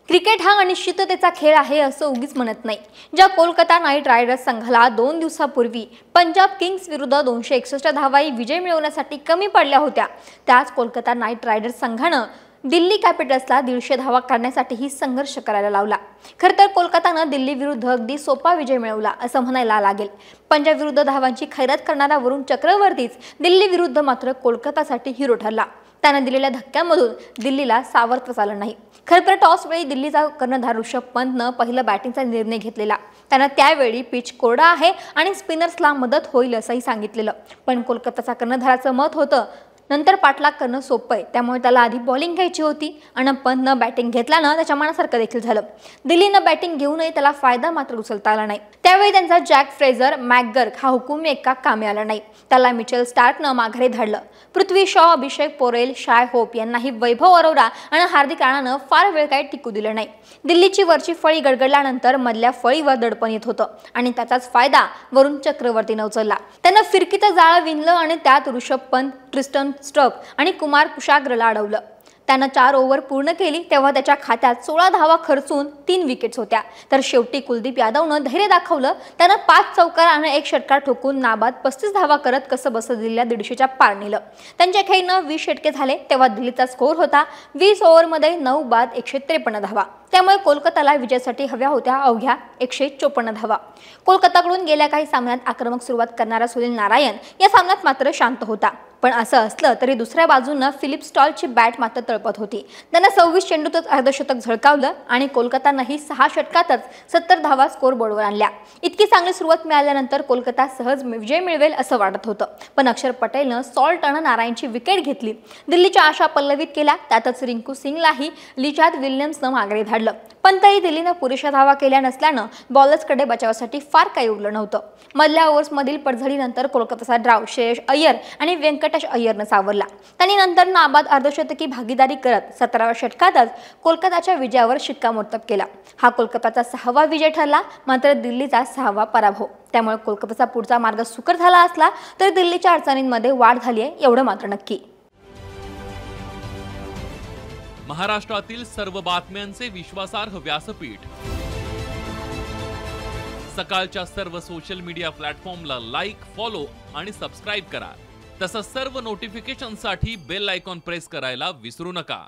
Cricket हा अनिश्चिततेचा खेळ आहे असं उगीच म्हणत नाही। ज्या कोलकाता नाईट रायडर्स संघाला 2 दिवसापूर्वी पंजाब किंग्स विरुद्ध 261 धावांनी विजय मिळवण्यासाठी कमी पडल्या होत्या, त्याच कोलकाता नाईट रायडर्स संघानं दिल्ली कॅपिटल्सला 150 धावा करण्यासाठीही संघर्ष करायला लावला। खरं तर कोलकातानं दिल्ली विरुद्ध अगदी सोपा विजय मिळवला असं म्हणायला लागेल। पंजाब विरुद्ध धावांची खैरात करणारा वरुण चक्रवर्तीच दिल्ली विरुद्ध मात्र कोलकातासाठी हिरो ठरला। त्याने दिलेल्या धक्क्यामधून दिल्लीला सावरता आलं नाही। खरं तर टॉस वेळी दिल्लीचा कर्णधार ऋषभ पंतनं पहिलं बॅटिंगचा निर्णय घेतलेला। त्यानं त्यावेळी पिच कोरडा आहे आणि स्पिनर्सला मदत होईल असंही सांगितलेलं, पण कोलकाताच्या कर्णधाराचं मत होतं नंतर पाठलाग करणं सोपं आहे, त्यामुळे त्याला आधी बॉलिंग घ्यायची होती आणि पंतनं बॅटिंग घेतल्यानं त्याच्या मनासारखं देखील झालं। दिल्लीनं बॅटिंग घेऊनही त्याला फायदा मात्र उचलता आला नाही। त्यावेळी त्यांचा जॅक फ्रेझर मॅकगर्क हा हुकूमी एका कामी आला नाही। त्याला मिचेल स्टार्कनं माघारी धाडलं। पृथ्वी शॉ, अभिषेक पोरेल, शाय होप यांनाही वैभव अरोरा आणि हार्दिक राणानं फार वेळ काही टिकू दिलं नाही। दिल्लीची वरची फळी गडगडल्यानंतर मधल्या फळीवर दडपण येत होतं आणि त्याचाच फायदा वरुण चक्रवर्तीनं उचलला। त्यानं फिरकीचं जाळं विणलं आणि त्यात ऋषभ पंत, ट्रिस्टन स्ट्रक आणि कुमार कुशाग्रला अडवलं। त्यानं 4 ओव्हर पूर्ण केली तेव्हा त्याच्या खात्यात 16 धावा खर्चून 3 विकेट्स होत्या। तर शेवटी कुलदीप यादवनं धैर्य दाखवलं। त्यानं 5 चौकार आणि 1 षटकार ठोकून नाबाद 35 धावा करत कसं बस दिल्लीला 150च्या पार नेलं। त्यांच्या खेळीनं 20 षटके झाले तेव्हा दिल्लीचा स्कोर होता 20 ओव्हरमध्ये 9 बाद 153 धावा। त्यामुळे कोलकाताला विजयासाठी हव्या होत्या अवघ्या 154 धावा। कोलकाताकडून गेल्या काही सामन्यात आक्रमक सुरुवात करणारा सुनील नारायण या सामन्यात मात्र शांत होता, पण असं असलं तरी दुसऱ्या बाजूनं फिलिप स्टॉलची बॅट मात्र तळपत होती। त्यानं 26 चेंडूतच अर्धशतक झळकावलं आणि कोलकातानंही 6 षटकातच 70 धावा स्कोर बोर्डवर आणल्या। इतकी चांगली सुरुवात मिळाल्यानंतर कोलकाता सहज विजय मिळवेल असं वाटत होतं, पण अक्षर पटेलनं सॉल्ट आणि नारायणची विकेट घेतली। दिल्लीच्या आशा पल्लवित केल्या, त्यातच रिंकू सिंगलाही लिचाद विल्यम्सनं माघारी धाडलं। पण तरी दिल्लीनं पुरेशा धावा केल्या नसल्यानं बॉलर्सकडे बचावासाठी फार काही उरलं नव्हतं। मधल्या ओव्हर्समधील पडझडीनंतर कोलकाताचा ड्राव श्रेयस अय्यर आणि व्यंकटेश अय्यरनं सावरला। त्यांनी नंतर नाबाद अर्धशतकी भागीदारी करत 17व्या षटकातच कोलकाताच्या विजयावर शिक्कामोर्तब केला। हा कोलकाताचा 6वा विजय ठरला, मात्र दिल्लीचा 6वा पराभव। त्यामुळे कोलकाताचा पुढचा मार्ग सुकर झाला असला तरी दिल्लीच्या अडचणींमध्ये वाढ झाली आहे एवढं मात्र नक्की। महाराष्ट्रातील सर्व बातम्यांचे विश्वासार्ह व्यासपीठ, सकाळच्या सर्व सोशल मीडिया प्लॅटफॉर्मला लाईक, फॉलो आणि सबस्क्राईब करा। तसंच सर्व नोटिफिकेशनसाठी बेल आयकॉन प्रेस करायला विसरू नका।